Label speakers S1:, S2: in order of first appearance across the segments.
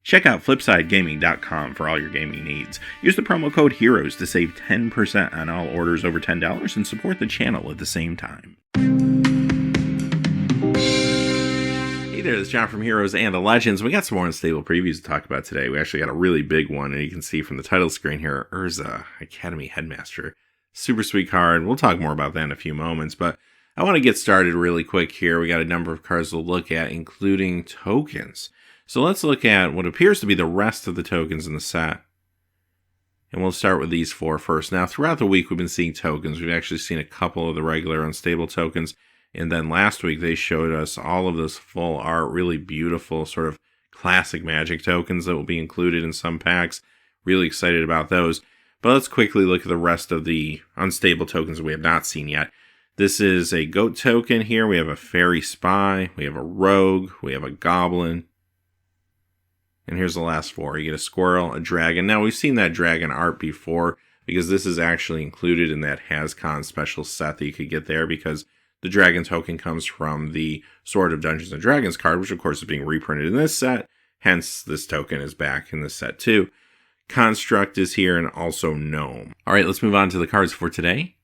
S1: Check out FlipsideGaming.com for all your gaming needs. Use the promo code HEROES to save 10% on all orders over $10 and support the channel at the same time. Hey there, it's John from Heroes and the Legends. We got some more unstable previews to talk about today. We actually got a really big one, and you can see from the title screen here, Urza, Academy Headmaster. Super sweet card. We'll talk more about that in a few moments, but I want to get started really quick here. We got a number of cards to look at, including tokens. So let's look at what appears to be the rest of the tokens in the set. And we'll start with these four first. Now, throughout the week, we've been seeing tokens. We've actually seen a couple of the regular unstable tokens. And then last week, they showed us all of those full art, really beautiful sort of classic Magic tokens that will be included in some packs. Really excited about those. But let's quickly look at the rest of the unstable tokens that we have not seen yet. This is a Goat token here. We have a Fairy Spy. We have a Rogue. We have a Goblin. And here's the last four. You get a Squirrel, a Dragon. Now, we've seen that Dragon art before because this is actually included in that HasCon special set that you could get there because the Dragon token comes from the Sword of Dungeons & Dragons card, which of course is being reprinted in this set. Hence, this token is back in this set too. Construct is here and also Gnome. All right, let's move on to the cards for today.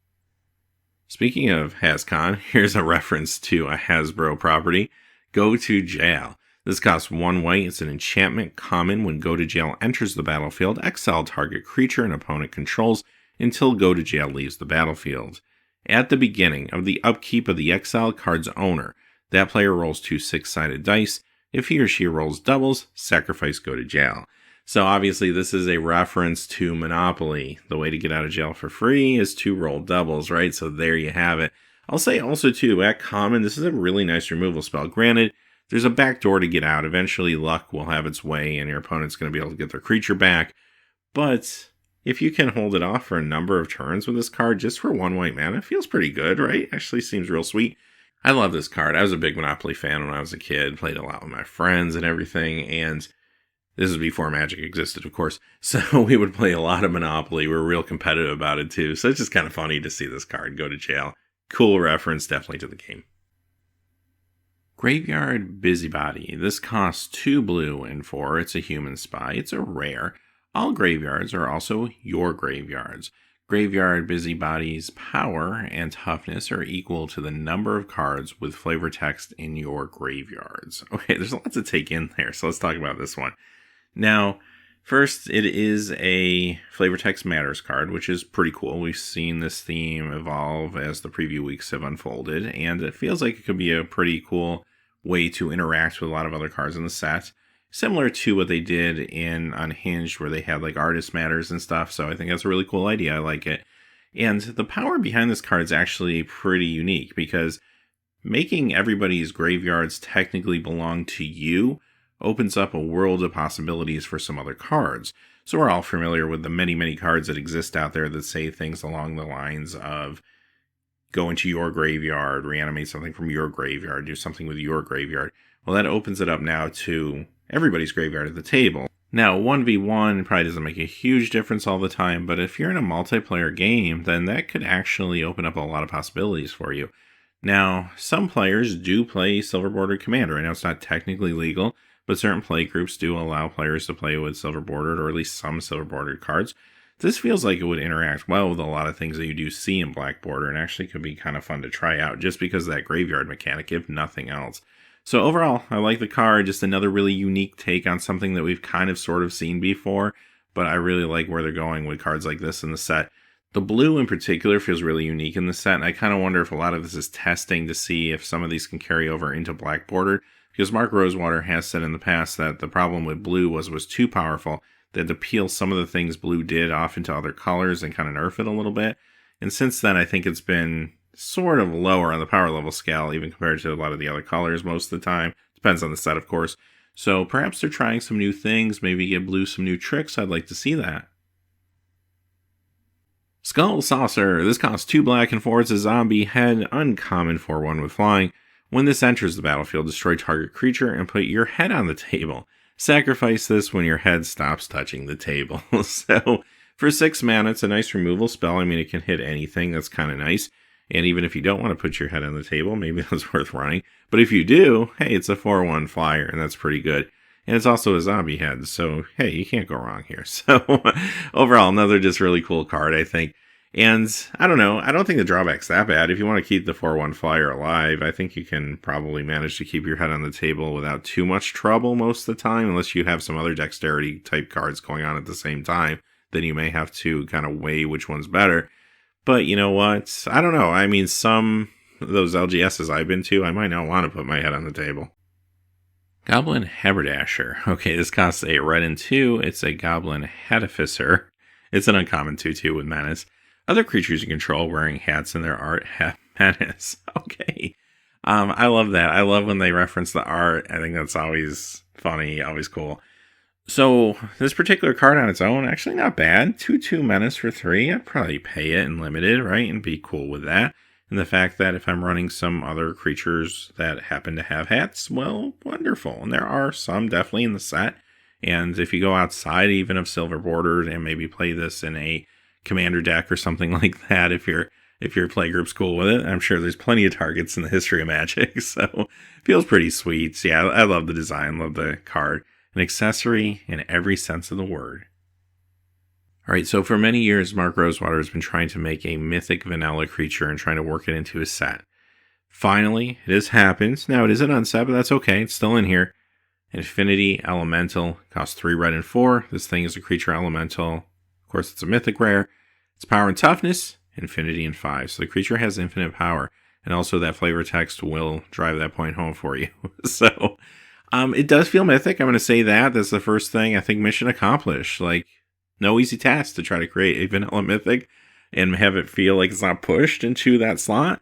S1: Speaking of HasCon, here's a reference to a Hasbro property. Go to Jail. This costs 1 white. It's an enchantment common. When Go to Jail enters the battlefield, exile target creature an opponent controls until Go to Jail leaves the battlefield. At the beginning of the upkeep of the exiled card's owner, that player rolls 2 6-sided dice. If he or she rolls doubles, sacrifice Go to Jail. So obviously this is a reference to Monopoly. The way to get out of jail for free is to roll doubles, right? So there you have it. I'll say also too, at common, this is a really nice removal spell. Granted, there's a back door to get out. Eventually, luck will have its way, and your opponent's going to be able to get their creature back. But if you can hold it off for a number of turns with this card, just for 1 white mana, it feels pretty good, right? Actually seems real sweet. I love this card. I was a big Monopoly fan when I was a kid. Played a lot with my friends and everything. And this is before Magic existed, of course. So we would play a lot of Monopoly. We were real competitive about it, too. So it's just kind of funny to see this card Go to Jail. Cool reference, definitely, to the game. Graveyard Busybody. This costs 2 blue and 4. It's a human spy. It's a rare. All graveyards are also your graveyards. Graveyard Busybody's power and toughness are equal to the number of cards with flavor text in your graveyards. Okay, there's a lot to take in there, so let's talk about this one. Now, first, it is a flavor text matters card, which is pretty cool. We've seen this theme evolve as the preview weeks have unfolded, and it feels like it could be a pretty cool way to interact with a lot of other cards in the set. Similar to what they did in Unhinged, where they had like artist matters and stuff. So I think that's a really cool idea. I like it. And the power behind this card is actually pretty unique because making everybody's graveyards technically belong to you opens up a world of possibilities for some other cards. So we're all familiar with the many, many cards that exist out there that say things along the lines of go into your graveyard, reanimate something from your graveyard, do something with your graveyard. Well, that opens it up now to everybody's graveyard at the table. Now, 1v1 probably doesn't make a huge difference all the time, but if you're in a multiplayer game, then that could actually open up a lot of possibilities for you. Now, some players do play Silver Bordered Commander. I know it's not technically legal, but certain play groups do allow players to play with Silver Bordered, or at least some Silver Bordered cards. This feels like it would interact well with a lot of things that you do see in Black Border, and actually could be kind of fun to try out just because of that graveyard mechanic, if nothing else. So overall, I like the card. Just another really unique take on something that we've kind of sort of seen before, but I really like where they're going with cards like this in the set. The blue in particular feels really unique in the set, and I kind of wonder if a lot of this is testing to see if some of these can carry over into Black Border, because Mark Rosewater has said in the past that the problem with blue was too powerful. They had to peel some of the things blue did off into other colors and kind of nerf it a little bit. And since then, I think it's been sort of lower on the power level scale, even compared to a lot of the other colors most of the time. Depends on the set, of course. So perhaps they're trying some new things, maybe give blue some new tricks. I'd like to see that. Skull Saucer. This costs 2 black and 4. It's a zombie head, uncommon 4/1 with flying. When this enters the battlefield, destroy target creature and put your head on the table. Sacrifice this when your head stops touching the table. So for 6 mana, it's a nice removal spell. I mean, it can hit anything. That's kind of nice. And even if you don't want to put your head on the table, maybe that's worth running. But if you do, hey, it's a 4/1 flyer, and that's pretty good. And it's also a zombie head, so hey, you can't go wrong here. So overall, another just really cool card, I think. And I don't know, I don't think the drawback's that bad. If you want to keep the 4/1 flyer alive, I think you can probably manage to keep your head on the table without too much trouble most of the time, unless you have some other dexterity type cards going on at the same time. Then you may have to kind of weigh which one's better. But you know what? I don't know. I mean, some of those LGSs I've been to, I might not want to put my head on the table. Goblin Haberdasher. Okay, this costs a red and 2. It's a Goblin Haberdasher. It's an uncommon 2/2 with menace. Other creatures you control wearing hats in their art have menace. Okay. I love that. I love when they reference the art. I think that's always funny, always cool. So, this particular card on its own, actually not bad. 2/2 menace for 3. I'd probably pay it in limited, right? And be cool with that. And the fact that if I'm running some other creatures that happen to have hats, well, wonderful. And there are some definitely in the set. And if you go outside even of silver borders and maybe play this in a commander deck or something like that, if your playgroup's cool with it, I'm sure there's plenty of targets in the history of Magic. So it feels pretty sweet. So, yeah, I love the design, love the card. An accessory in every sense of the word. All right, so for many years, Mark Rosewater has been trying to make a mythic vanilla creature and trying to work it into his set. Finally, it has happened. Now, it is an unset, but that's okay. It's still in here. Infinity Elemental costs 3 red and 4. This thing is a creature elemental. Of course, it's a mythic rare. Its power and toughness, Infinity and 5. So the creature has infinite power. And also that flavor text will drive that point home for you. So, it does feel mythic. I'm going to say that. That's the first thing. I think mission accomplished. Like, no easy task to try to create a vanilla mythic and have it feel like it's not pushed into that slot.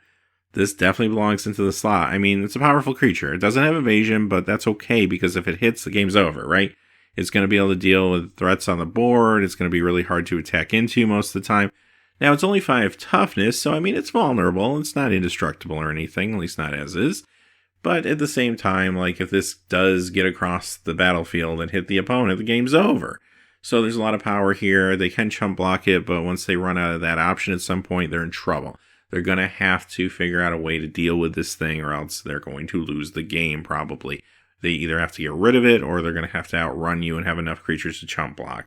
S1: This definitely belongs into the slot. I mean, it's a powerful creature. It doesn't have evasion, but that's okay because if it hits, the game's over, right? It's going to be able to deal with threats on the board. It's going to be really hard to attack into most of the time. Now, it's only 5 toughness, so I mean, it's vulnerable. It's not indestructible or anything, at least not as is. But at the same time, like if this does get across the battlefield and hit the opponent, the game's over. So there's a lot of power here. They can chump block it, but once they run out of that option at some point, they're in trouble. They're going to have to figure out a way to deal with this thing or else they're going to lose the game probably. They either have to get rid of it or they're going to have to outrun you and have enough creatures to chump block.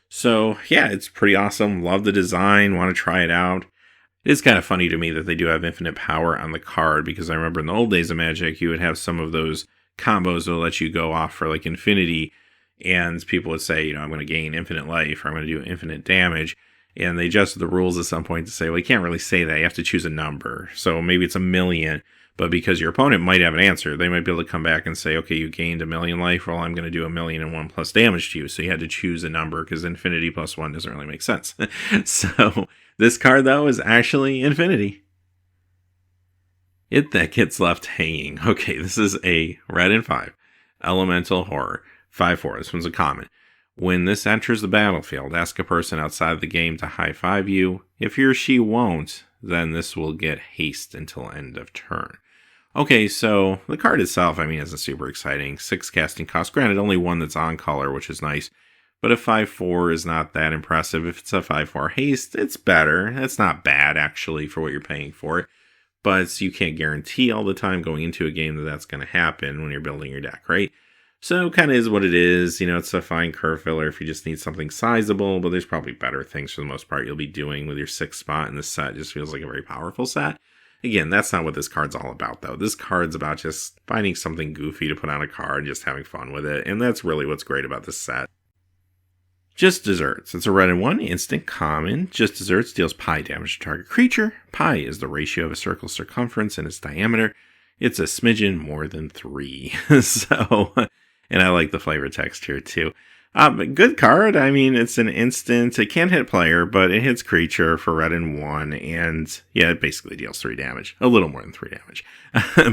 S1: So yeah, it's pretty awesome. Love the design. Want to try it out. It is kind of funny to me that they do have infinite power on the card because I remember in the old days of Magic, you would have some of those combos that will let you go off for like infinity. And people would say, I'm going to gain infinite life or I'm going to do infinite damage. And they adjusted the rules at some point to say, well, you can't really say that. You have to choose a number. So maybe it's 1,000,000, but because your opponent might have an answer, they might be able to come back and say, okay, you gained 1,000,000 life. Well, I'm going to do 1,000,001 plus damage to you. So you had to choose a number because infinity plus 1 doesn't really make sense. So this card, though, is actually infinity. That gets left hanging. Okay, this is a red and 5. Elemental Horror. 5/4. This one's a common. When this enters the battlefield, ask a person outside the game to high-five you. If he or she won't, then this will get haste until end of turn. Okay, so the card itself, I mean, isn't super exciting. 6 casting cost. Granted, only 1 that's on color, which is nice. But a 5/4 is not that impressive. If it's a 5/4 haste, it's better. It's not bad, actually, for what you're paying for it. But you can't guarantee all the time going into a game that that's going to happen when you're building your deck, right? So kind of is what it is. It's a fine curve filler if you just need something sizable, but there's probably better things for the most part you'll be doing with your 6th spot in the set. It just feels like a very powerful set. Again, that's not what this card's all about, though. This card's about just finding something goofy to put on a card, just having fun with it, and that's really what's great about this set. Just Desserts. It's a red and 1, instant common. Just Desserts deals pi damage to target creature. Pi is the ratio of a circle's circumference and its diameter. It's a smidgen more than 3. So... And I like the flavor text here, too. Good card. I mean, it's an instant. It can't hit player, but it hits creature for red and 1. And, yeah, it basically deals 3 damage. A little more than 3 damage.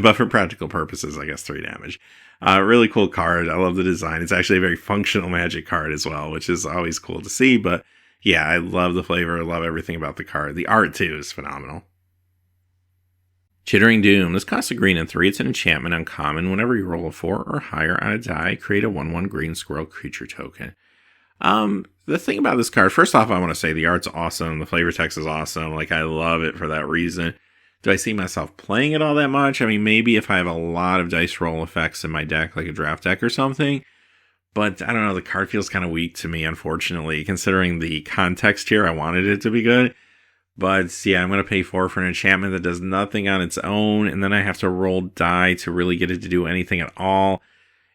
S1: But for practical purposes, I guess 3 damage. Really cool card. I love the design. It's actually a very functional Magic card as well, which is always cool to see. But, yeah, I love the flavor. I love everything about the card. The art, too, is phenomenal. Chittering Doom. This costs a green and 3. It's an enchantment uncommon. Whenever you roll a 4 or higher on a die, create a 1/1 green squirrel creature token. The thing about this card, first off, I want to say the art's awesome. The flavor text is awesome. Like, I love it for that reason. Do I see myself playing it all that much? I mean, maybe if I have a lot of dice roll effects in my deck, like a draft deck or something. But I don't know, the card feels kind of weak to me, unfortunately, considering the context here. I wanted it to be good. But yeah, I'm going to pay 4 for an enchantment that does nothing on its own, and then I have to roll die to really get it to do anything at all.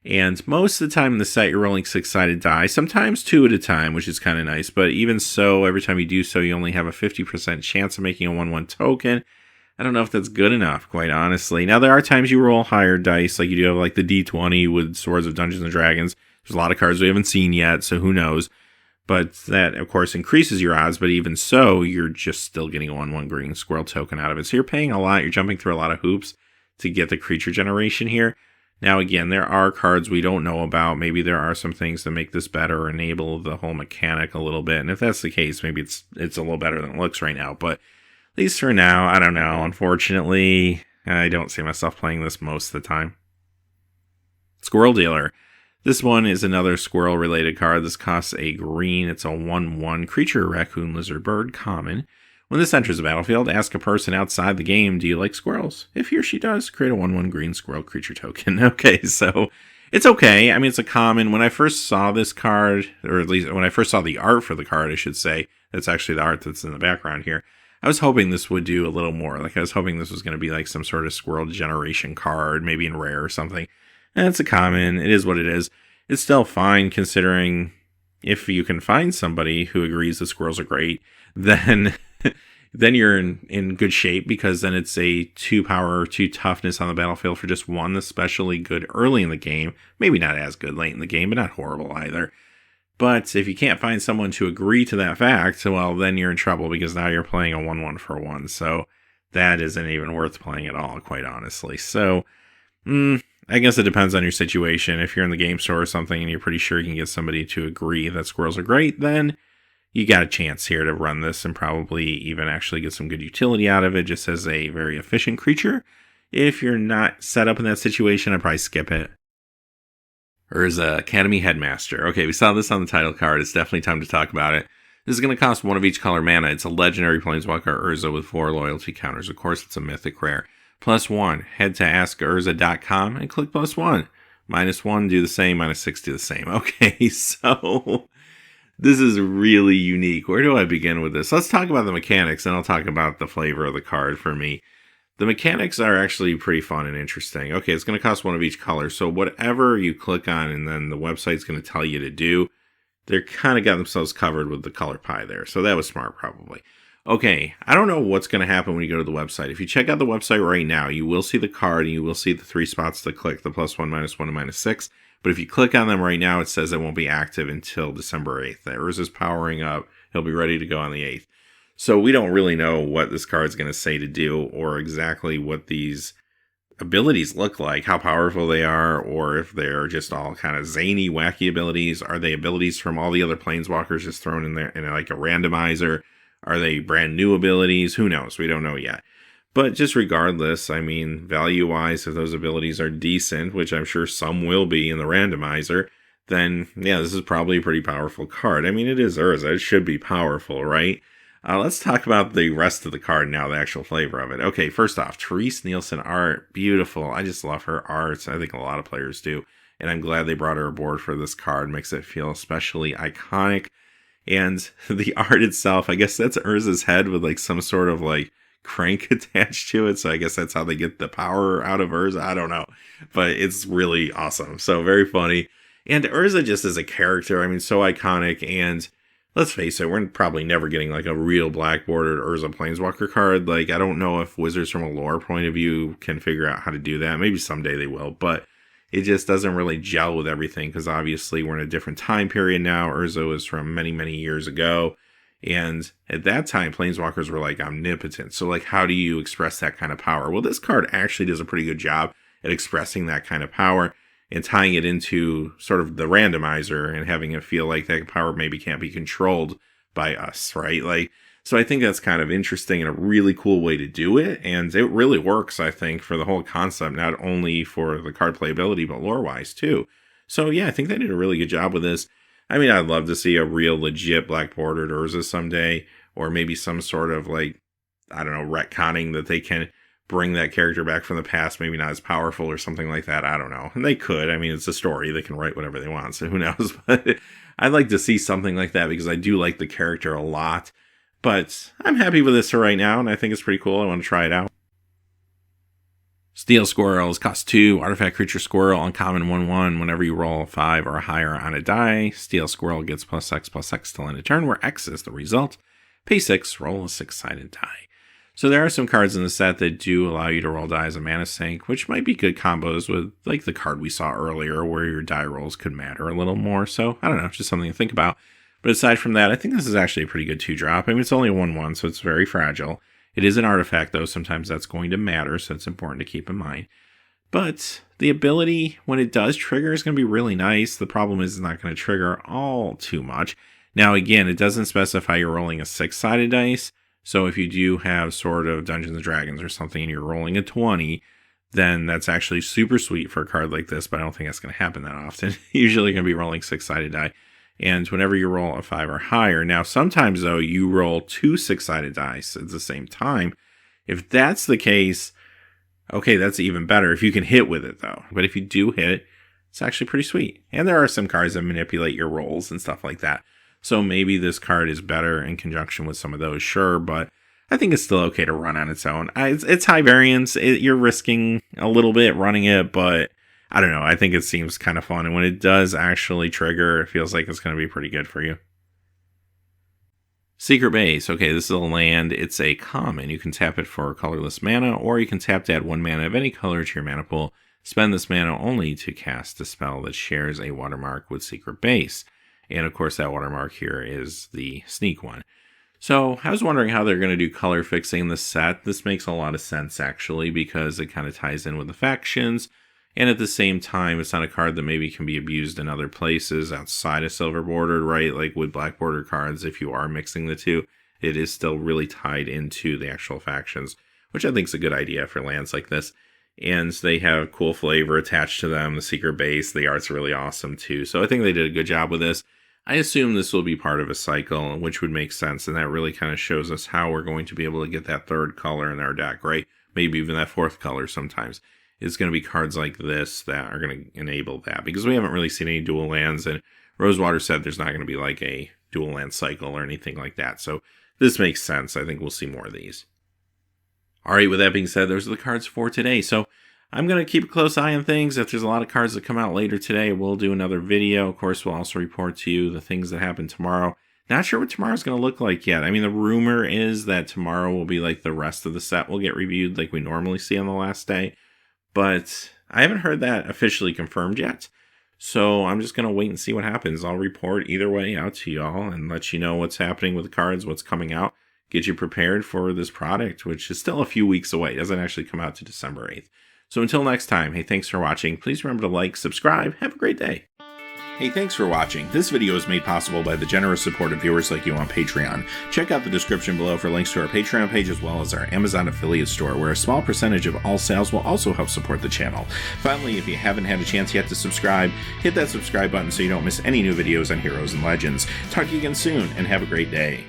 S1: And most of the time in the set, you're rolling 6-sided die, sometimes 2 at a time, which is kind of nice. But even so, every time you do so, you only have a 50% chance of making a 1/1 token. I don't know if that's good enough, quite honestly. Now, there are times you roll higher dice, like you do have like the D20 with Swords of Dungeons & Dragons. There's a lot of cards we haven't seen yet, so who knows. But that, of course, increases your odds, but even so, you're just still getting a 1/1 green squirrel token out of it. So you're paying a lot, you're jumping through a lot of hoops to get the creature generation here. Now, again, there are cards we don't know about. Maybe there are some things that make this better or enable the whole mechanic a little bit. And if that's the case, maybe it's a little better than it looks right now. But at least for now, I don't know. Unfortunately, I don't see myself playing this most of the time. Squirrel Dealer. This one is another squirrel-related card. This costs a green. It's a 1/1 creature, raccoon, lizard, bird, common. When this enters the battlefield, ask a person outside the game, do you like squirrels? If he or she does, create a 1/1 green squirrel creature token. Okay, so it's okay. I mean, it's a common. When I first saw this card, or at least when I first saw the art for the card, I should say, that's actually the art that's in the background here, I was hoping this would do a little more. Like, I was hoping this was going to be like some sort of squirrel generation card, maybe in rare or something. And it's a common. It is what it is. It's still fine considering if you can find somebody who agrees that squirrels are great, then you're in good shape, because then it's a 2 power, 2 toughness on the battlefield for just 1, especially good early in the game. Maybe not as good late in the game, but not horrible either. But if you can't find someone to agree to that fact, well, then you're in trouble, because now you're playing a 1/1 for 1. So that isn't even worth playing at all, quite honestly. So, I guess it depends on your situation. If you're in the game store or something and you're pretty sure you can get somebody to agree that squirrels are great, then you got a chance here to run this and probably even actually get some good utility out of it just as a very efficient creature. If you're not set up in that situation, I'd probably skip it. Urza, Academy Headmaster. Okay, we saw this on the title card. It's definitely time to talk about it. This is going to cost 1 of each color mana. It's a legendary planeswalker Urza with 4 loyalty counters. Of course, it's a mythic rare. +1, head to askurza.com and click +1. -1, do the same. -6, do the same. Okay, so this is really unique. Where do I begin with this? Let's talk about the mechanics, and I'll talk about the flavor of the card for me. The mechanics are actually pretty fun and interesting. Okay, it's going to cost 1 of each color, so whatever you click on and then the website's going to tell you to do, they're kind of got themselves covered with the color pie there, so that was smart probably. Okay, I don't know what's going to happen when you go to the website. If you check out the website right now, you will see the card and you will see the 3 spots to click, the +1, -1, and -6. But if you click on them right now, it says it won't be active until December 8th. The Urza's powering up. He'll be ready to go on the 8th. So we don't really know what this card's going to say to do or exactly what these abilities look like, how powerful they are, or if they're just all kind of zany, wacky abilities. Are they abilities from all the other planeswalkers just thrown in there in like a randomizer? Are they brand new abilities? Who knows? We don't know yet. But just regardless, I mean, value-wise, if those abilities are decent, which I'm sure some will be in the randomizer, then, yeah, this is probably a pretty powerful card. I mean, it is Urza. It should be powerful, right? Let's talk about the rest of the card now, the actual flavor of it. Okay, first off, Therese Nielsen art. Beautiful. I just love her art. I think a lot of players do. And I'm glad they brought her aboard for this card. Makes it feel especially iconic. And the art itself, I guess that's Urza's head with like some sort of like crank attached to it. So I guess that's how they get the power out of Urza. I don't know. But it's really awesome. So very funny. And Urza just as a character, I mean, so iconic. And let's face it, we're probably never getting like a real black bordered Urza Planeswalker card. Like, I don't know if Wizards from a lore point of view can figure out how to do that. Maybe someday they will. But it just doesn't really gel with everything because obviously we're in a different time period now. Urza was from many, many years ago. And at that time, Planeswalkers were like omnipotent. So like, how do you express that kind of power? Well, this card actually does a pretty good job at expressing that kind of power and tying it into sort of the randomizer and having it feel like that power maybe can't be controlled by us, right? Like, so I think that's kind of interesting and a really cool way to do it. And it really works, I think, for the whole concept, not only for the card playability, but lore-wise too. So yeah, I think they did a really good job with this. I mean, I'd love to see a real legit black bordered Urza someday, or maybe some sort of like, I don't know, retconning that they can bring that character back from the past, maybe not as powerful or something like that. I don't know. And they could. I mean, it's a story. They can write whatever they want, so who knows? But I'd like to see something like that because I do like the character a lot. But I'm happy with this for right now, and I think it's pretty cool. I want to try it out. Steel Squirrels cost 2, artifact creature squirrel, uncommon 1/1. Whenever you roll a 5 or higher on a die, Steel Squirrel gets +X/+X till end of turn, where X is the result. Pay 6, roll a 6-sided die. So there are some cards in the set that do allow you to roll die as a mana sink, which might be good combos with like the card we saw earlier where your die rolls could matter a little more. So I don't know, just something to think about. But aside from that, I think this is actually a pretty good 2-drop. I mean, it's only a 1/1, so it's very fragile. It is an artifact, though. Sometimes that's going to matter, so it's important to keep in mind. But the ability, when it does trigger, is going to be really nice. The problem is it's not going to trigger all too much. Now, again, it doesn't specify you're rolling a 6-sided dice. So if you do have sort of Dungeons & Dragons or something and you're rolling a 20, then that's actually super sweet for a card like this, but I don't think that's going to happen that often. Usually you're going to be rolling 6-sided die. And whenever you roll a 5 or higher, now sometimes though you roll 2 6-sided dice at the same time. If that's the case, okay, that's even better if you can hit with it though. But if you do hit, it's actually pretty sweet. And there are some cards that manipulate your rolls and stuff like that. So maybe this card is better in conjunction with some of those, sure, but I think it's still okay to run on its own. It's high variance. You're risking a little bit running it, but I don't know. I think it seems kind of fun. And when it does actually trigger, it feels like it's going to be pretty good for you. Secret Base. Okay, this is a land. It's a common. You can tap it for colorless mana, or you can tap to add 1 mana of any color to your mana pool. Spend this mana only to cast a spell that shares a watermark with Secret Base. And of course, that watermark here is the sneak one. So I was wondering how they're going to do color fixing in this set. This makes a lot of sense, actually, because it kind of ties in with the factions. And at the same time, it's not a card that maybe can be abused in other places outside of silver bordered, right? Like with black border cards, if you are mixing the two, it is still really tied into the actual factions, which I think is a good idea for lands like this. And they have cool flavor attached to them. The Secret Base, the art's really awesome too. So I think they did a good job with this. I assume this will be part of a cycle, which would make sense. And that really kind of shows us how we're going to be able to get that 3rd color in our deck, right? Maybe even that 4th color sometimes. It's going to be cards like this that are going to enable that, because we haven't really seen any dual lands, and Rosewater said there's not going to be like a dual land cycle or anything like that. So this makes sense. I think we'll see more of these. All right, with that being said, those are the cards for today. So I'm going to keep a close eye on things. If there's a lot of cards that come out later today, we'll do another video. Of course, we'll also report to you the things that happen tomorrow. Not sure what tomorrow's going to look like yet. I mean, the rumor is that tomorrow will be like the rest of the set will get reviewed like we normally see on the last day. But I haven't heard that officially confirmed yet. So I'm just going to wait and see what happens. I'll report either way out to y'all and let you know what's happening with the cards, what's coming out. Get you prepared for this product, which is still a few weeks away. It doesn't actually come out to December 8th. So until next time, hey, thanks for watching. Please remember to like, subscribe. Have a great day. Hey, thanks for watching. This video is made possible by the generous support of viewers like you on Patreon. Check out the description below for links to our Patreon page as well as our Amazon affiliate store, where a small percentage of all sales will also help support the channel. Finally, if you haven't had a chance yet to subscribe, hit that subscribe button so you don't miss any new videos on Heroes and Legends. Talk to you again soon, and have a great day.